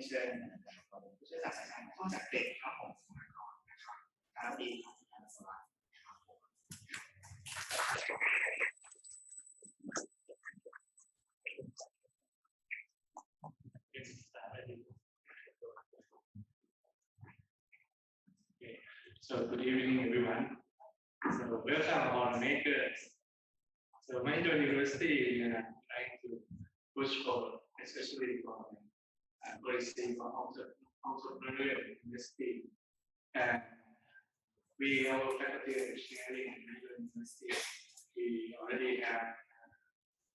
เชิญผู้ช่วยศาสตราจารย์เข้าจากเด็กครับผมนะครับครับดีครับสวัสดีครับSo good evening, everyone. So welcome all makers. So my university trying to push for, especially for policy for entrepreneurial university. And we, our faculty of engineering at my university, we already have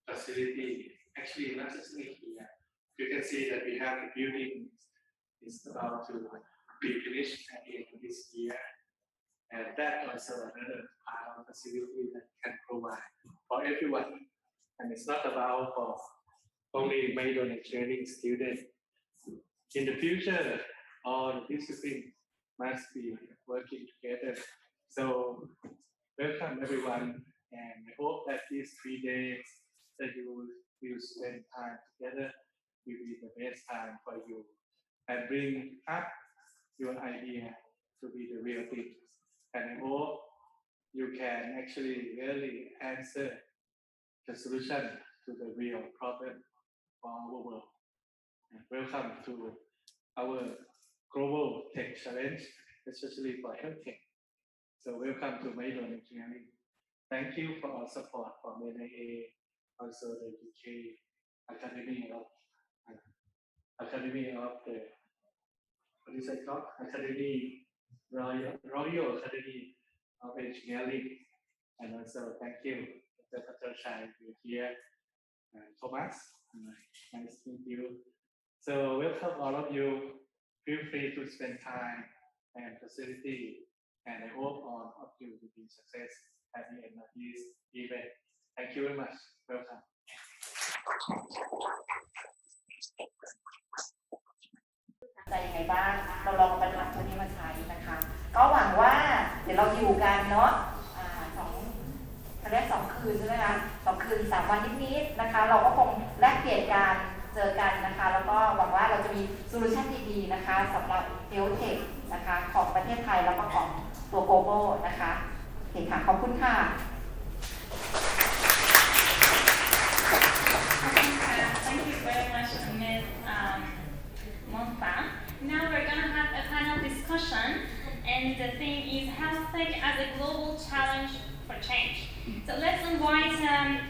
facility. Actually, not just here. You can see that we have the building is about to be finished at the end of this year. And that also another part of facility that can provide for everyone. And it's not about for only major engineering students. In the future, all disciplines must be working together. So welcome everyone, and I hope that these 3 days that you will spend time together will be the best time for you and bring up your idea to be the real thing. And I hope you can actually really answer the solution to the real problem for our world. And welcome to our global tech challenge, especially for health tech. So welcome to Maidon Engineering. Thank you for our support from NIA, also the UK Academy of the, what is it called? Royal Academy of Engineering. And also thank you, Dr. Patrashai, you're here, and Thomas, nice to meet you. So welcome all of you. Feel free to spend time and facility, and I hope all of you will be success at the end of this event. Thank you very much. Welcome. ใจยังไงบ้างเราลองบรรทัดตัวนี้มาใช้นะคะก็หวังว่าเดี๋ยวเราอยู่กันเนาะ2 คืนใช่ไหมคะ2 คืน 3 วันนิดๆนะคะเราก็คงแลกเปลี่ยนการเจอกันนะคะแล้วก็หวังว่าเราจะมีโซลูชันดีๆนะคะสำหรับเฮลท์เทคนะคะของประเทศไทยแล้วก็ของตัว global นะคะโอเคค่ะขอบคุณค่ะThank you very much, Ms. Monta. Now we're going to have a panel discussion, and the theme is health tech as a global challenge for change. So let's invite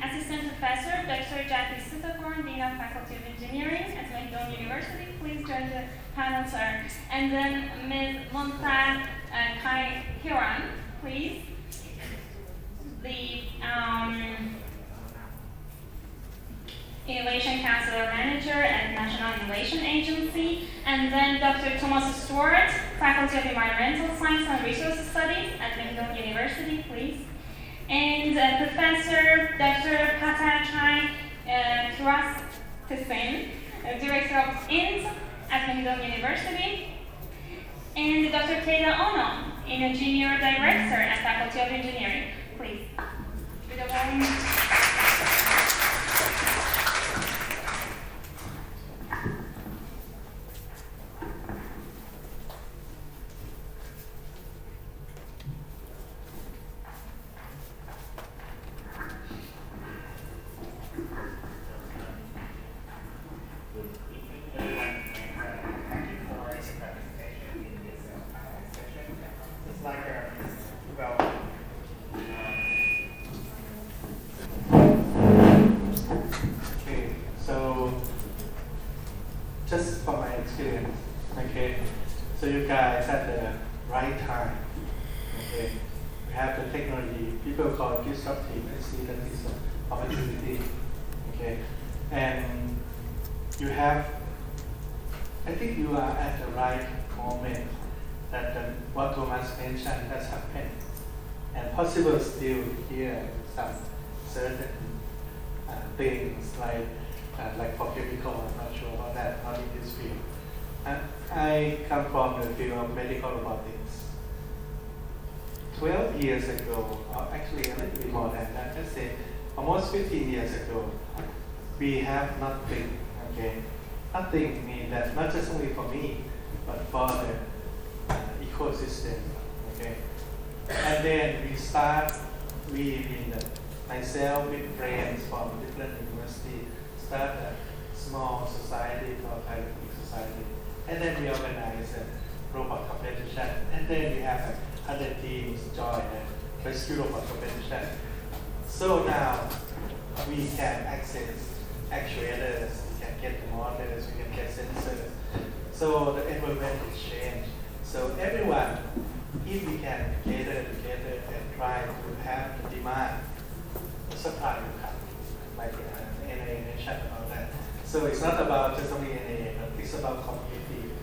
Assistant Professor Dr. Jackie Sutherland, Dean of Faculty of Engineering at Maidon University. Please join the panel, sir. And then Ms. Monta Kai Hiran, please. The Innovation Counselor Manager at National Innovation Agency, and then Dr. Thomas Stewart, Faculty of Environmental Science and Resource Studies at Maidon University, please. And Professor Dr. Patrashai Thurastisin, Director of INT at Maidon University, and Dr. Keita Ono, Junior Director at Faculty of Engineering, please. Just from my experience, okay, so you guys at the right time, okay, we have the technology, people call it disruptive, I see that it's an opportunity, okay, and you have, I think you are at the right moment that what Thomas mentioned has happened, and possible still here some certain things like for chemical, I'm not sure about that, not in this field. I come from the field of medical robotics. 12 years ago, or actually a little bit more than that, let's say almost 15 years ago, we have nothing, okay? nothing means that not just only for me, but for the ecosystem. Okay, and then we mean myself with friends from different universities start a small society called Hackathon society, and then we organize a robot competition, and then we have 100 teams join the rescue robot competition. So now we can access actuators, we can get the motors, we can get sensors. So the environment is changed. So everyone, if we can gather together and try to have the demand, the supply will come. Like NA mentioned about that. So it's not about just only NA, but it's about community.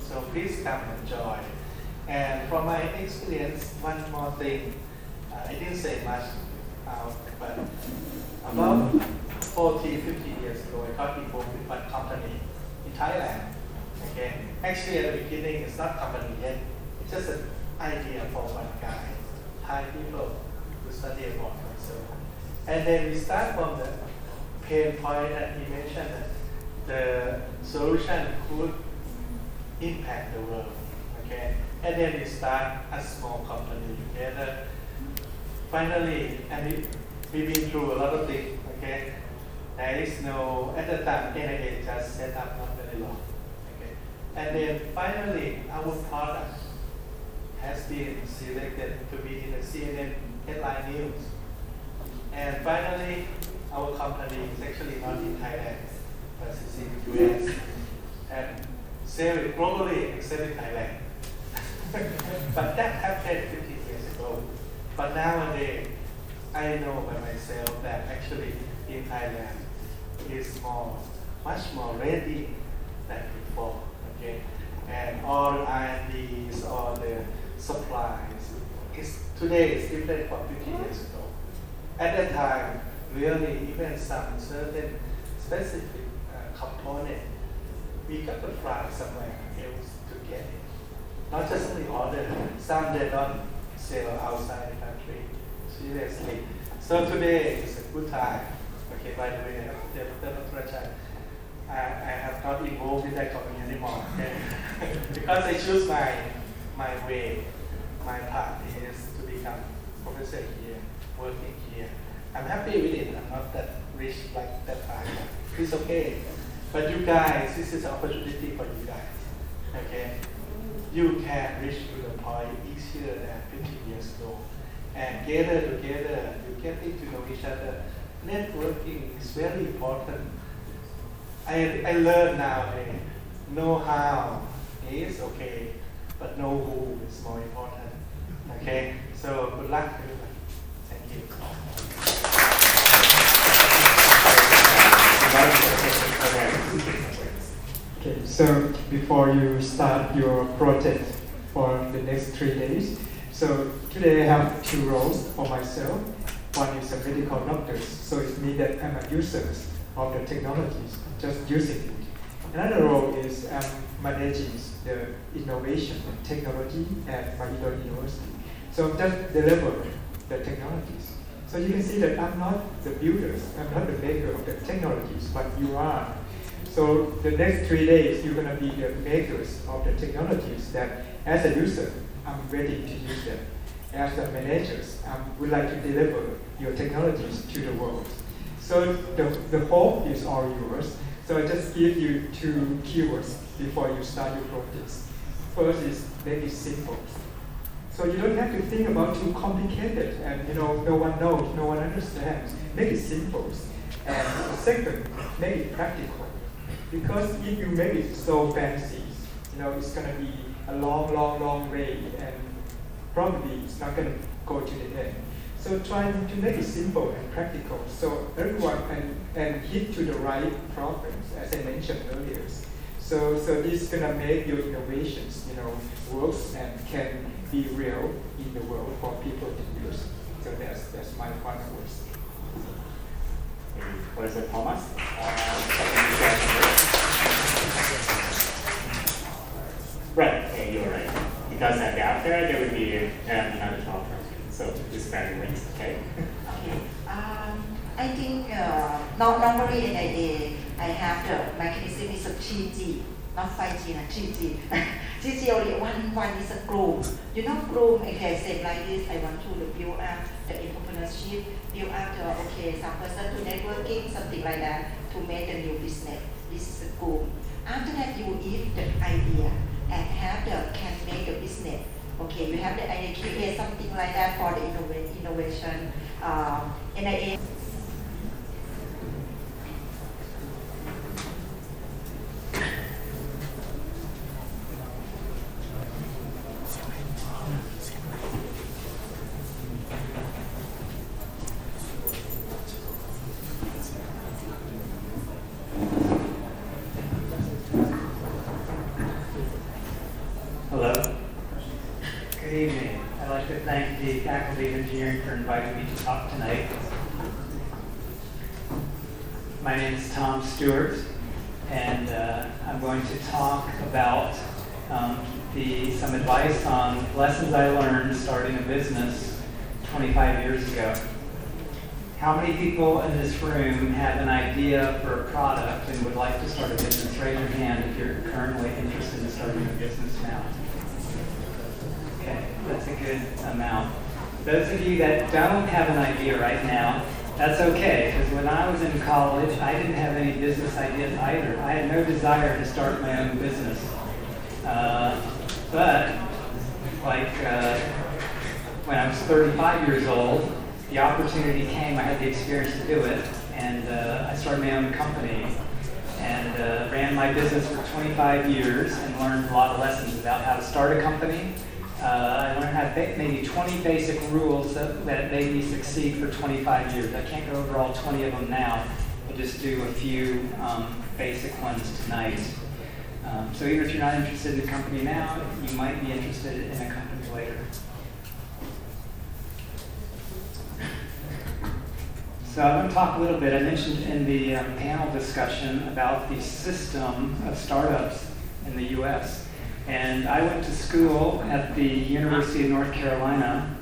So please come and join. And from my experience, one more thing, I didn't say much out, but about 40, 50 years ago, I got involved with one company in Thailand. Okay, actually at the beginning, it's not company yet. It's just an idea for one guy, Thai people who study abroad. So, and then we start from the pain point that he mentioned that the solution could impact the world. Okay, and then we start a small company together. Finally, and we've been through a lot of things. Okay, there is no at the time NIA just set up not very long. Okay, and then finally our product has been selected to be in the CNN headline news. And finally, our company is actually not in Thailand, but it's in the US and sell it globally except in Thailand. But that happened 50 years ago. But nowadays, I know by myself that actually in Thailand is much more ready than before. Okay, and all R&Ds, all the supplies, today is different from 50 years ago. At that time, really, even some certain specific component, we got to fly somewhere else to get it. Not just only order, some they don't sell outside the country, seriously. So today is a good time. Okay, by the way, I have not involved in that company anymore. Okay? Because I choose my way, my path is to become professor here, working here. I'm happy with it. I'm not that rich like that time. It's okay. But you guys, this is an opportunity for you guys. Okay? You can reach to the point easier than 50 years ago. And gather together, you getting to know each other. Networking is very important. I learn now, know how is okay, but know who is more important. Okay? So good luck everyone. Thank you. Okay, so before you start your project for the next 3 days, so today I have 2 roles for myself. One is a medical doctor, so it means that I'm a user of the technologies, just using it. Another role is managing the innovation and technology at my university. So just deliver the technologies. So you can see that I'm not the builders, I'm not the maker of the technologies, but you are. So the next 3 days, you're going to be the makers of the technologies that, as a user, I'm ready to use them. As the managers, would like to deliver your technologies to the world. So the whole is all yours. So I just give you 2 keywords before you start your projects. First is make it simple. So you don't have to think about too complicated and no one knows, no one understands. Make it simple. And the second, make it practical. Because if you make it so fancy, it's going to be a long way and probably it's not going to go to the end. So try to make it simple and practical so everyone can hit to the right problems, as I mentioned earlier. So this is going to make your innovations, works and can be real in the world for people to use. So that's my final words. Professor Thomas. Right, okay, you're right. Because after there will be another talk. So it's very late, okay? I think normally NIA I have the mechanism is a 3G, not 5G, 3G. 3G only one is a group. You know, group, okay, say like this, I want to build up the entrepreneurship, build up the, okay, some person to networking, something like that, to make a new business. This is a group. After that, you eat the idea and have the, can make the business. Okay, you have the idea, create something like that for the innovation, NIA. Hello. Good evening. I'd like to thank the Faculty of Engineering for inviting me to talk tonight. My name is Tom Stewart, and I'm going to talk about some advice on lessons I learned starting a business 25 years ago. How many people in this room have an idea for a product and would like to start a business? Raise your hand if you're currently interested in starting a business now. Okay, that's a good amount. Those of you that don't have an idea right now, that's okay, because when I was in college, I didn't have any business ideas either. I had no desire to start my own business. But when I was 35 years old, the opportunity came, I had the experience to do it, and I started my own company and ran my business for 25 years and learned a lot of lessons about how to start a company. I learned how to maybe 20 basic rules that made me succeed for 25 years. I can't go over all 20 of them now. I'll just do a few basic ones tonight. So even if you're not interested in a company now, you might be interested in a company later. So I'm going to talk a little bit. I mentioned in the panel discussion about the system of startups in the U.S. And I went to school at the University of North Carolina,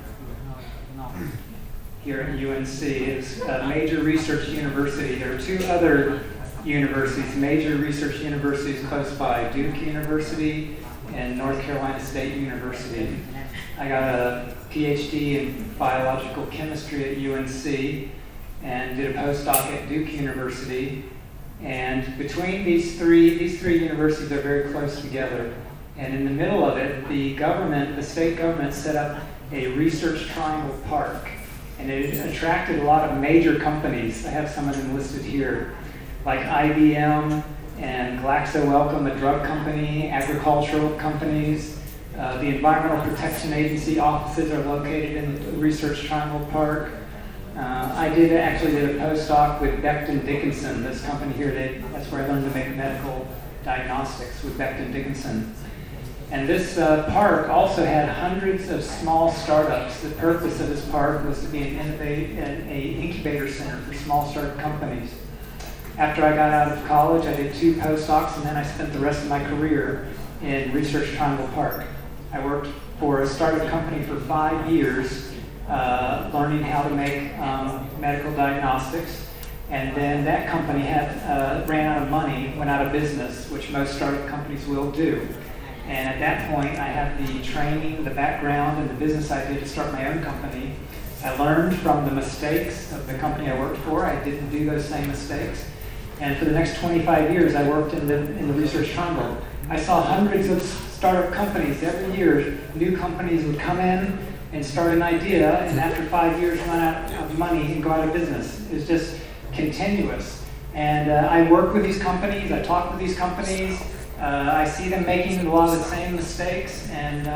here at UNC. It's a major research university. There are two other universities, major research universities close by, Duke University and North Carolina State University. I got a PhD in biological chemistry at UNC and did a postdoc at Duke University. And between these three universities are very close together. And in the middle of it, the state government set up a research triangle park. And it attracted a lot of major companies. I have some of them listed here, like IBM and GlaxoSmithKline, a drug company, agricultural companies. The Environmental Protection Agency offices are located in the Research Triangle Park. I actually did a postdoc with Becton Dickinson, this company here. That's where I learned to make medical diagnostics with Becton Dickinson. And this park also had hundreds of small startups. The purpose of this park was to be an incubator center for small startup companies. After I got out of college, I did 2 postdocs, and then I spent the rest of my career in Research Triangle Park. I worked for a startup company for 5 years, learning how to make medical diagnostics. And then that company ran out of money, went out of business, which most startup companies will do. And at that point, I had the training, the background, and the business idea to start my own company. I learned from the mistakes of the company I worked for. I didn't do those same mistakes. And for the next 25 years, I worked in the Research Triangle. I saw hundreds of startup companies every year. New companies would come in and start an idea, and after 5 years, run out of money and go out of business. It was just continuous. And I work with these companies. I talk with these companies. I see them making a lot of the same mistakes, and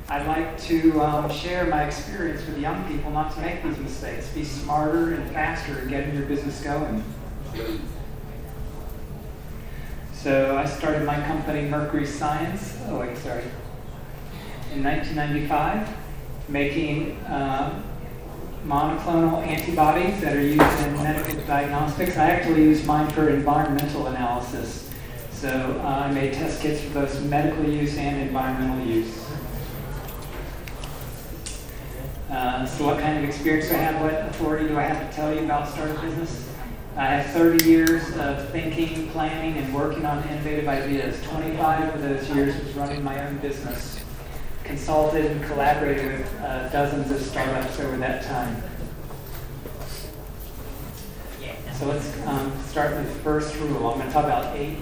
I'd like to share my experience with young people not to make these mistakes. Be smarter and faster in getting your business going. So I started my company, Mercury Science, in 1995, making monoclonal antibodies that are used in medical diagnostics. I actually used mine for environmental analysis. So I made test kits for both medical use and environmental use. So what kind of experience do I have? What authority do I have to tell you about startup business? I have 30 years of thinking, planning, and working on innovative ideas. 25 of those years was running my own business. Consulted and collaborated with dozens of startups over that time. So let's start with the first rule. I'm going to talk about 8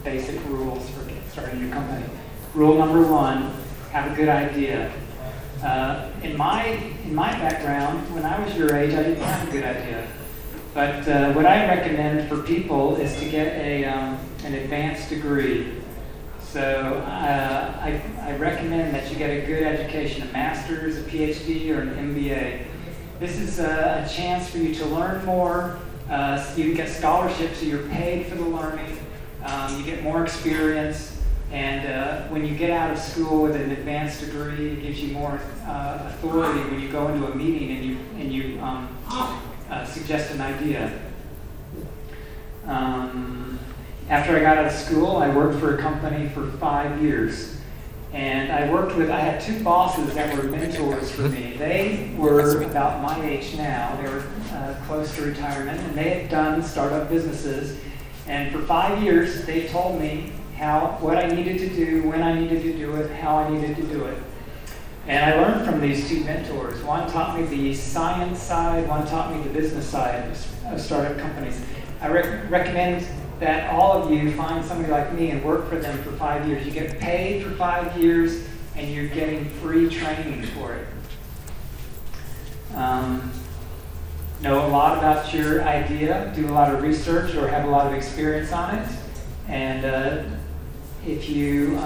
basic rules for starting your company. Rule number 1, have a good idea. In my background, when I was your age, I didn't have a good idea. But what I recommend for people is to get an advanced degree. So I recommend that you get a good education, a master's, a PhD, or an MBA. This is a chance for you to learn more. You get scholarships, so you're paid for the learning. You get more experience. And when you get out of school with an advanced degree, it gives you more authority when you go into a meeting and you suggest an idea. After I got out of school, I worked for a company for 5 years. And I had 2 bosses that were mentors for me. They were about my age now. They were close to retirement, and they had done startup businesses. And for 5 years, they told me what I needed to do, when I needed to do it, how I needed to do it. And I learned from these 2 mentors. One taught me the science side, one taught me the business side of startup companies. I recommend that all of you find somebody like me and work for them for 5 years. You get paid for 5 years, and you're getting free training for it. Know a lot about your idea, do a lot of research, or have a lot of experience on it. And if you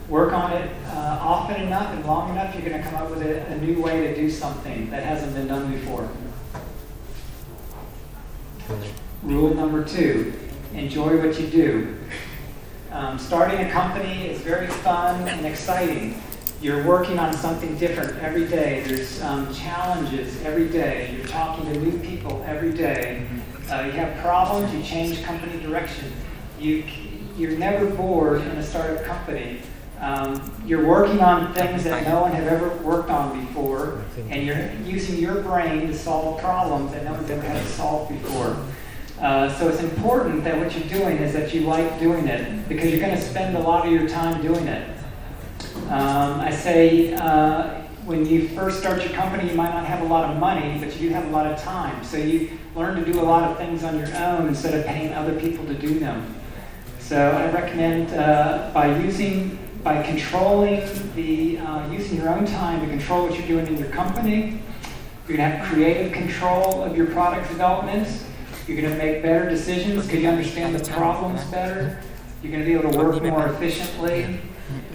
work on it often enough and long enough, you're going to come up with a new way to do something that hasn't been done before. Rule number 2, enjoy what you do. Starting a company is very fun and exciting. You're working on something different every day. There's challenges every day. You're talking to new people every day. You have problems, you change company direction. You're never bored in a startup company. You're working on things that no one has ever worked on before, and you're using your brain to solve problems that no one's ever had to solve before. So it's important that what you're doing is that you like doing it, because you're going to spend a lot of your time doing it. I say when you first start your company, you might not have a lot of money, but you do have a lot of time. So you learn to do a lot of things on your own instead of paying other people to do them. So I recommend by controlling using your own time to control what you're doing in your company. You're going to have creative control of your product development. You're going to make better decisions because you understand the problems better. You're going to be able to work more efficiently.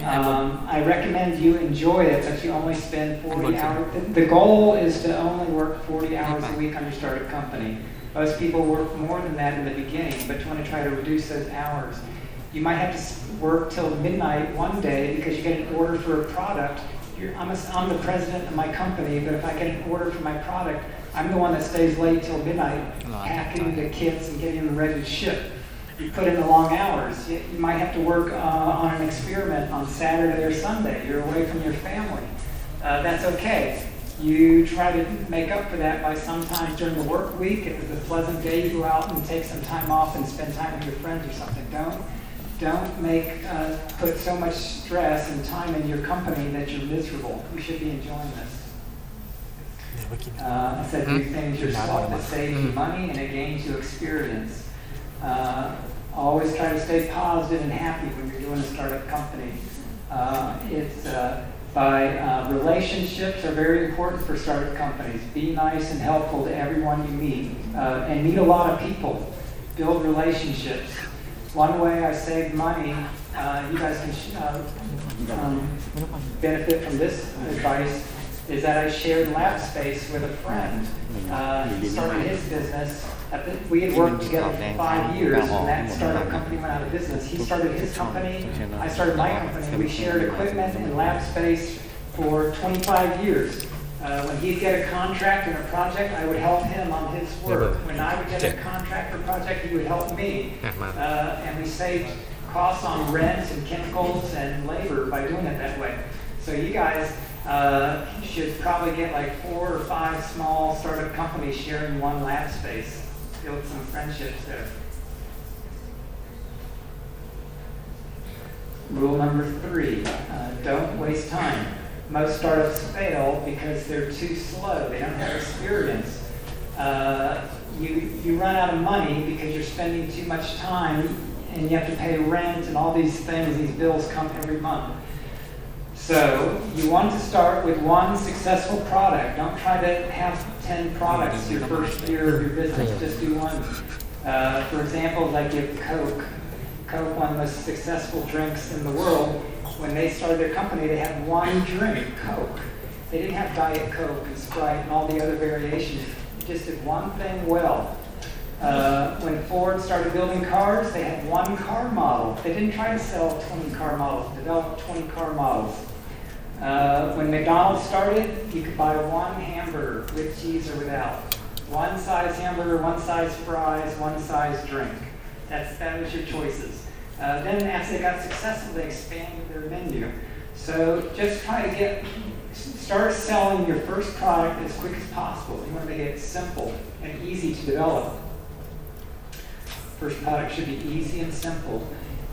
I recommend you enjoy it, but you only spend 40 hours. The goal is to only work 40 hours a week on your startup company. Most people work more than that in the beginning, but you want to try to reduce those hours. You might have to work till midnight one day because you get an order for a product. I'm the president of my company, but if I get an order for my product, I'm the one that stays late till midnight, packing the kits and getting them ready to ship. You put in the long hours. You might have to work on an experiment on Saturday or Sunday. You're away from your family. That's okay. You try to make up for that by sometimes during the work week. If it's a pleasant day, you go out and take some time off and spend time with your friends or something. Don't put so much stress and time in your company that you're miserable. You should be enjoying this. I said do things yourself that saves you money and it gains you experience. Always try to stay positive and happy when you're doing a startup company. Relationships are very important for startup companies. Be nice and helpful to everyone you meet, and meet a lot of people. Build relationships. One way I saved money, you guys can benefit from this advice, is that I shared lab space with a friend. He started his business. We had worked together for 5 years when that startup company went out of business. He started his company, I started my company. We shared equipment and lab space for 25 years. When he'd get a contract and a project, I would help him on his work. When I would get a contract or project, he would help me. And we saved costs on rent and chemicals and labor by doing it that way. So you guys should probably get like 4 or 5 small startup companies sharing one lab space. build some friendships there. Rule number 3, don't waste time. Most startups fail because they're too slow. They don't have experience. You run out of money because you're spending too much time and you have to pay rent and all these things. These bills come every month. So you want to start with one successful product. Don't try to have 10 products your first year of your business. Just do one. For example, I give Coke. Coke, one of the most successful drinks in the world. When they started their company, they had one drink, Coke. They didn't have Diet Coke and Sprite and all the other variations. They just did one thing well. When Ford started building cars, they had one car model. They didn't try to sell 20 car models, develop 20 car models. When McDonald's started, you could buy one hamburger with cheese or without. One size hamburger, one size fries, one size drink. That was your choices. Then as they got successful, they expanded their menu. So just try to start selling your first product as quick as possible. You want to make it simple and easy to develop. First product should be easy and simple.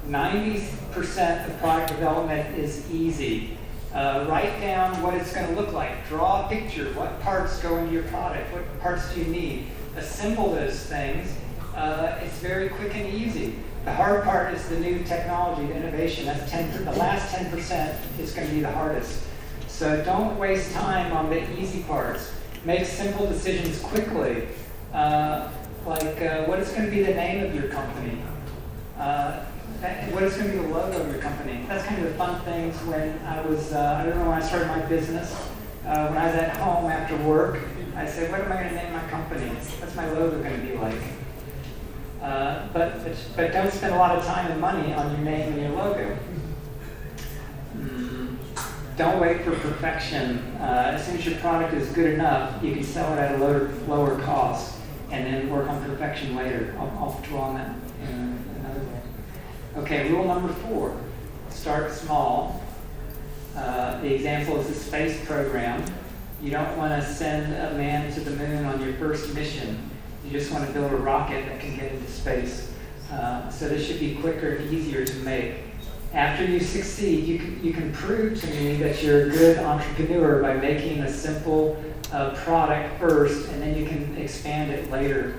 90% of product development is easy. Write down what it's going to look like. Draw a picture. What parts go into your product? What parts do you need? Assemble those things. It's very quick and easy. The hard part is the new technology, the innovation. That's the last 10% is going to be the hardest. So don't waste time on the easy parts. Make simple decisions quickly. What is going to be the name of your company? What is going to be the logo of your company? That's kind of the fun things when I remember when I started my business, when I was at home after work, I said, what am I going to name my company? What's my logo going to be like? But don't spend a lot of time and money on your name and your logo. Don't wait for perfection. As soon as your product is good enough, you can sell it at a lower cost and then work on perfection later. I'll draw on that in another way. Okay, rule number 4, start small. The example is the space program. You don't want to send a man to the moon on your first mission. You just want to build a rocket that can get into space. So this should be quicker and easier to make. After you succeed, you can prove to me that you're a good entrepreneur by making a simple product first, and then you can expand it later.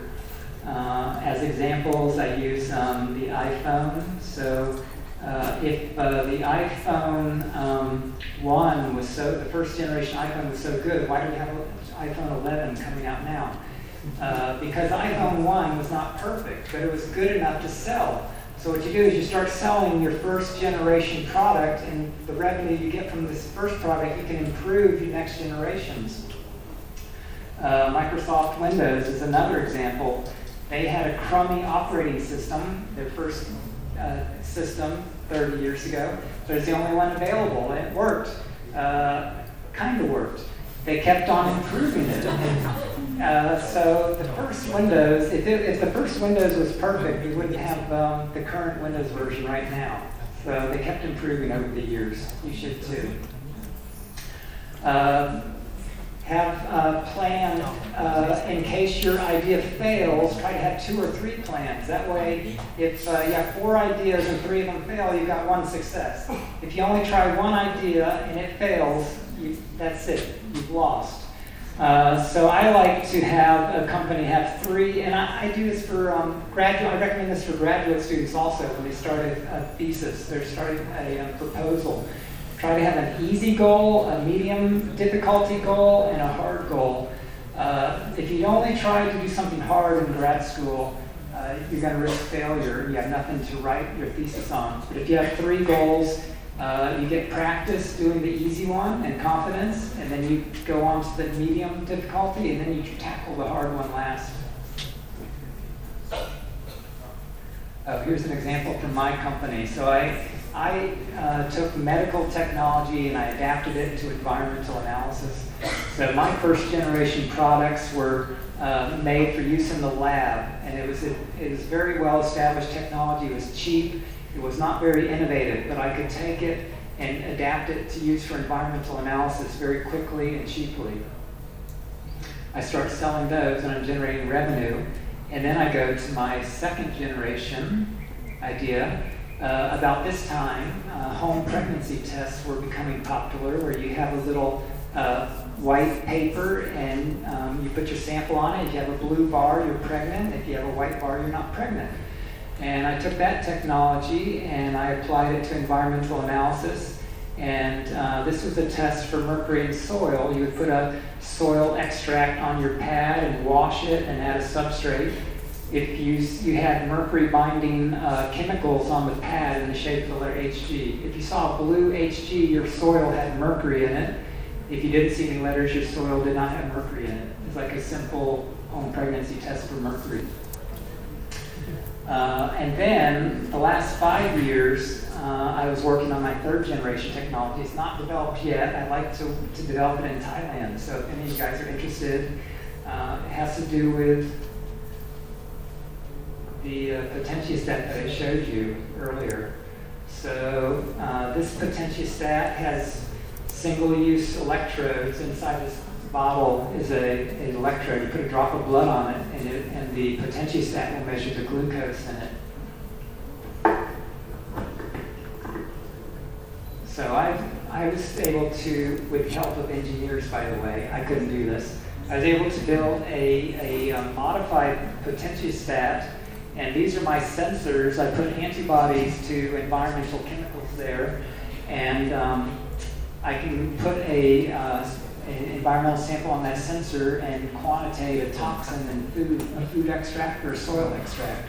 As examples, I use the iPhone. So if the iPhone 1 was the first generation iPhone was so good, why do we have an iPhone 11 coming out now? Because iPhone 1 was not perfect, but it was good enough to sell. So what you do is you start selling your first generation product, and the revenue you get from this first product, you can improve your next generations. Microsoft Windows is another example. They had a crummy operating system, their first system 30 years ago, but it's the only one available, and it worked. Kind of worked. They kept on improving it. So the first Windows, if the first Windows was perfect, we wouldn't have the current Windows version right now. So they kept improving over the years. You should too. Have planned, in case your idea fails, try to have 2 or 3 plans. That way, if you have 4 ideas and 3 of them fail, you've got 1 success. If you only try 1 idea and it fails, that's it. You've lost. So I like to have a company have 3, and I do this for graduate. I recommend this for graduate students also when they start a thesis. They're starting a proposal. Try to have an easy goal, a medium difficulty goal, and a hard goal. If you only try to do something hard in grad school, you're going to risk failure. You have nothing to write your thesis on. But if you have 3 goals, you get practice doing the easy one and confidence, and then you go on to the medium difficulty, and then you tackle the hard one last. Here's an example from my company. So I took medical technology and I adapted it to environmental analysis. So my first generation products were made for use in the lab, and it was very well established technology. It was cheap. It was not very innovative, but I could take it and adapt it to use for environmental analysis very quickly and cheaply. I start selling those and I'm generating revenue. And then I go to my second generation idea. About this time, home pregnancy tests were becoming popular, where you have a little white paper and you put your sample on it. If you have a blue bar, you're pregnant. If you have a white bar, you're not pregnant. And I took that technology and I applied it to environmental analysis. And this was a test for mercury in soil. You would put a soil extract on your pad and wash it and add a substrate. If you had mercury binding chemicals on the pad in the shape of the letter Hg. If you saw a blue Hg, your soil had mercury in it. If you didn't see any letters, your soil did not have mercury in it. It's like a simple home pregnancy test for mercury. And then the last 5 years, I was working on my third generation technology. It's not developed yet. I'd like to develop it in Thailand. So if any of you guys are interested, it has to do with the potentiostat that I showed you earlier. So this potentiostat has single-use electrodes. Inside this bottle is an electrode. You put a drop of blood on it, and the potentiostat will measure the glucose in it. So I was able to, with the help of engineers, by the way, I couldn't do this. I was able to build a modified potentiostat, and these are my sensors. I put antibodies to environmental chemicals there, and I can put an environmental sample on that sensor and quantitate a toxin in a food extract or a soil extract.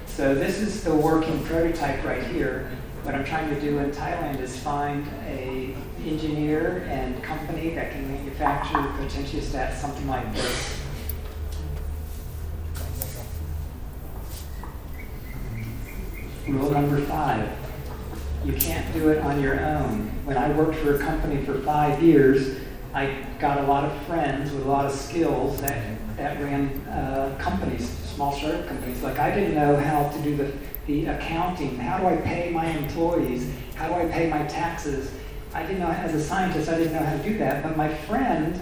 So this is the working prototype right here. What I'm trying to do in Thailand is find an engineer and company that can manufacture potentiostats, something like this. Rule number 5, you can't do it on your own. When I worked for a company for 5 years, I got a lot of friends with a lot of skills that ran companies, small startup companies. Like, I didn't know how to do the accounting. How do I pay my employees? How do I pay my taxes? I didn't know, as a scientist, I didn't know how to do that. But my friend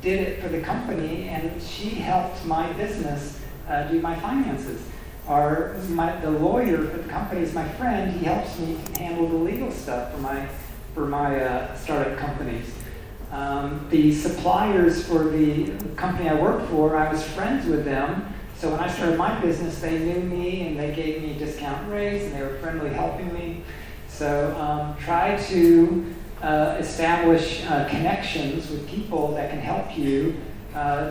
did it for the company, and she helped my business do my finances. Or the lawyer for the company is my friend. He helps me handle the legal stuff for my startup companies. The suppliers for the company I work for, I was friends with them. So when I started my business, they knew me and they gave me a discount rates and they were friendly helping me. So try to establish connections with people that can help you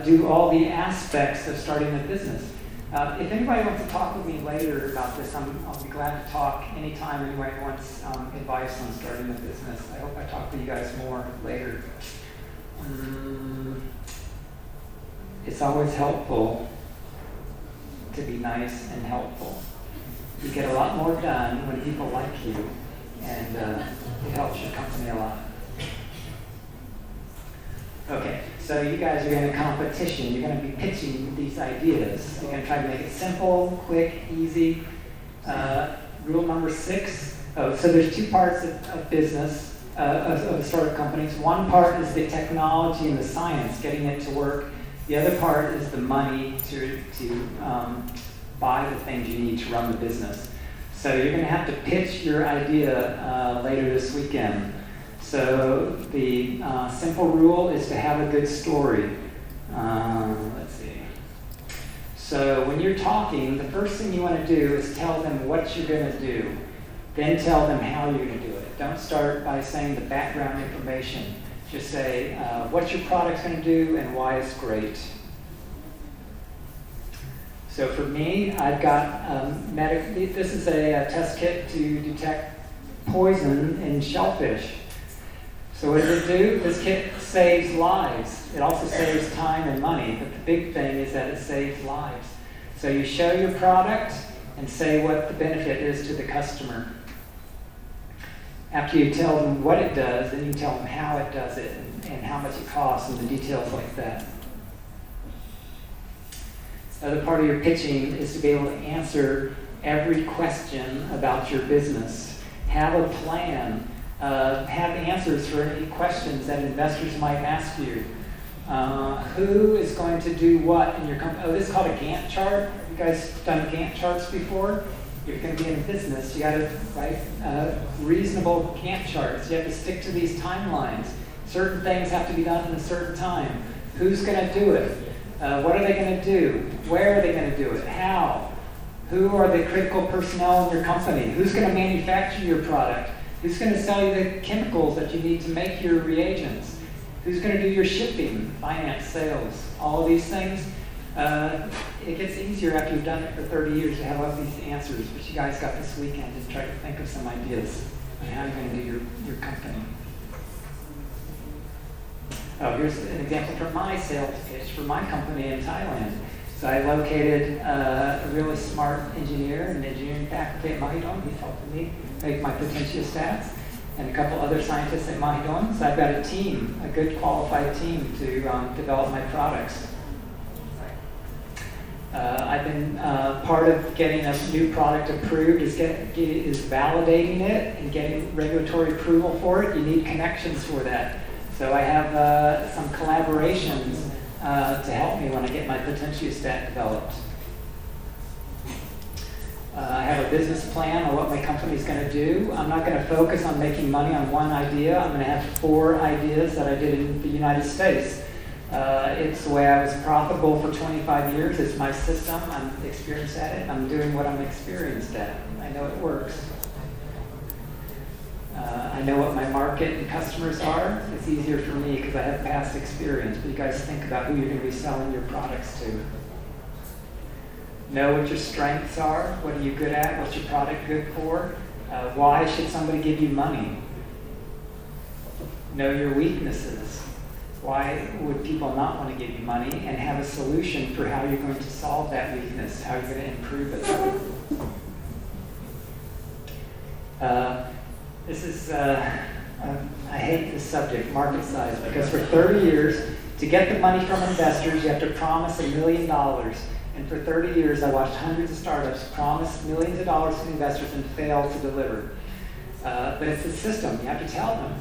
do all the aspects of starting a business. If anybody wants to talk with me later about this, I'll be glad to talk anytime anyone wants advice on starting a business. I hope I talk to you guys more later. It's always helpful to be nice and helpful. You get a lot more done when people like you, and it helps your company a lot. Okay, so you guys are in a competition. You're going to be pitching these ideas. You're going to try to make it simple, quick, easy. Rule number 6. So there's 2 parts of business, of startup companies. One part is the technology and the science, getting it to work. The other part is the money to buy the things you need to run the business. So you're going to have to pitch your idea later this weekend. So the simple rule is to have a good story. Let's see. So when you're talking, the first thing you want to do is tell them what you're going to do. Then tell them how you're going to do it. Don't start by saying the background information. Just say what your product's going to do and why it's great. So for me, I've got this is a test kit to detect poison in shellfish. So what does it do? This kit saves lives. It also saves time and money, but the big thing is that it saves lives. So you show your product and say what the benefit is to the customer. After you tell them what it does, then you tell them how it does it and how much it costs and the details like that. The other part of your pitching is to be able to answer every question about your business. Have a plan. Have answers for any questions that investors might ask you. Who is going to do what in your company? Oh, this is called a Gantt chart. You guys done Gantt charts before? You're going to be in a business. You got to write reasonable Gantt charts. You have to stick to these timelines. Certain things have to be done in a certain time. Who's going to do it? What are they going to do? Where are they going to do it? How? Who are the critical personnel in your company? Who's going to manufacture your product? Who's going to sell you the chemicals that you need to make your reagents? Who's going to do your shipping, finance, sales, all of these things? It gets easier after you've done it for 30 years to have all these answers, but you guys got this weekend to try to think of some ideas on how you're going to do your company. Oh, here's an example from my sales pitch for my company in Thailand. So I located a really smart engineer in the engineering faculty at Mahidol. He's helping me make my potentiostats, and a couple other scientists at Mahidol. So I've got a team, a good qualified team to develop my products. I've been part of getting a new product approved is validating it and getting regulatory approval for it. You need connections for that. So I have some collaborations to help me when I get my potentiostat developed. I have a business plan on what my company's going to do. I'm not going to focus on making money on one idea. I'm going to have 4 ideas that I did in the United States. It's the way I was profitable for 25 years. It's my system. I'm experienced at it. I'm doing what I'm experienced at. I know it works. I know what my market and customers are. It's easier for me because I have past experience. But you guys think about who you're going to be selling your products to. Know what your strengths are. What are you good at? What's your product good for? Why should somebody give you money? Know your weaknesses. Why would people not want to give you money? And have a solution for how you're going to solve that weakness, how you're going to improve it. This is, I hate this subject, market size, because for 30 years, to get the money from investors, you have to promise $1 million. And for 30 years, I watched hundreds of startups promise millions of dollars to investors and fail to deliver. But it's a system, you have to tell them.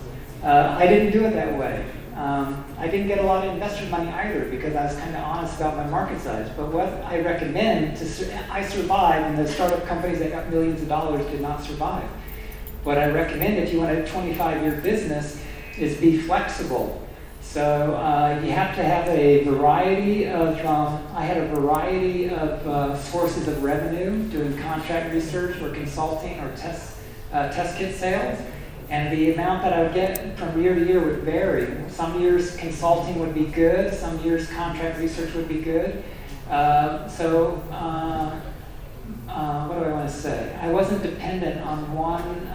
I didn't do it that way. I didn't get a lot of investor money either because I was kind of honest about my market size. But what I recommend, I survived, and the startup companies that got millions of dollars did not survive. What I recommend if you want a 25-year business is be flexible. So you have to have a variety of, I had a variety of sources of revenue, doing contract research or consulting or test kit sales. And the amount that I would get from year to year would vary. Some years consulting would be good, some years contract research would be good. What do I want to say? I wasn't dependent on one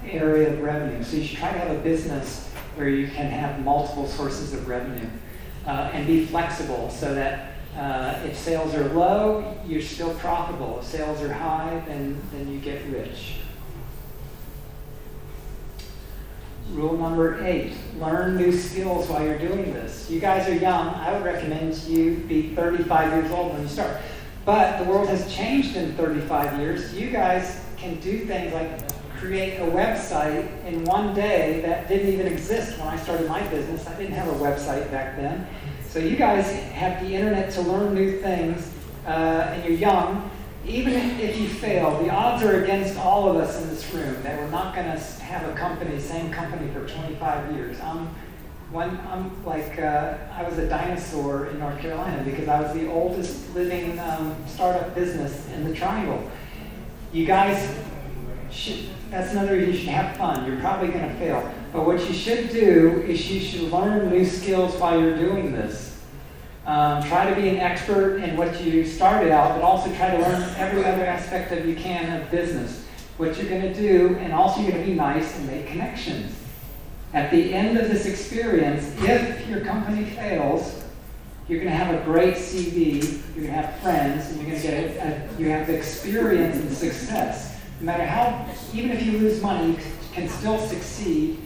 area of revenue. So you should try to have a business where you can have multiple sources of revenue and be flexible so that if sales are low, you're still profitable. If sales are high, then you get rich. Rule number 8, learn new skills while you're doing this. You guys are young. I would recommend you be 35 years old when you start. But the world has changed in 35 years. You guys can do things like create a website in one day that didn't even exist when I started my business. I didn't have a website back then. So you guys have the internet to learn new things, and you're young. Even if you fail, the odds are against all of us in this room that we're not going to have a company, same company for 25 years. I was a dinosaur in North Carolina because I was the oldest living startup business in the Triangle. You guys that's another reason you should have fun. You're probably going to fail. But what you should do is you should learn new skills while you're doing this. Try to be an expert in what you started out, but also try to learn every other aspect that you can of business. What you're going to do, and also you're going to be nice and make connections. At the end of this experience, if your company fails, you're going to have a great CV, you're going to have friends, and you're going to get you have experience and success. No matter how, even if you lose money, you can still succeed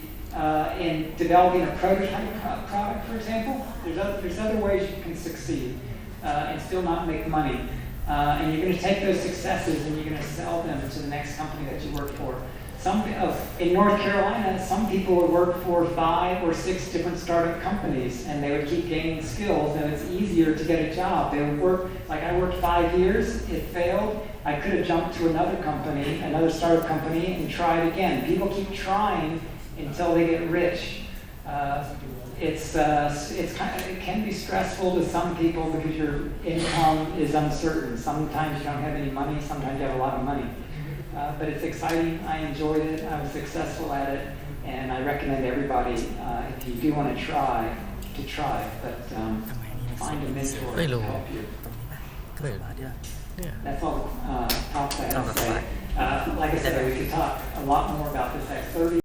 in developing a prototype product, for example. There's other ways you can succeed and still not make money. And you're going to take those successes and you're going to sell them to the next company that you work for. in North Carolina, some people would work for 5 or 6 different startup companies, and they would keep gaining skills, and it's easier to get a job. They would work, like I worked 5 years, it failed. I could have jumped to another company, another startup company, and tried again. People keep trying until they get rich. It can be stressful to some people because your income is uncertain. Sometimes you don't have any money, sometimes you have a lot of money. But it's exciting. I enjoyed it. I was successful at it, and I recommend everybody, if you do want to try. But find a mentor to help you. That's all the talks I have to say. Like I said, we could talk a lot more about this X30.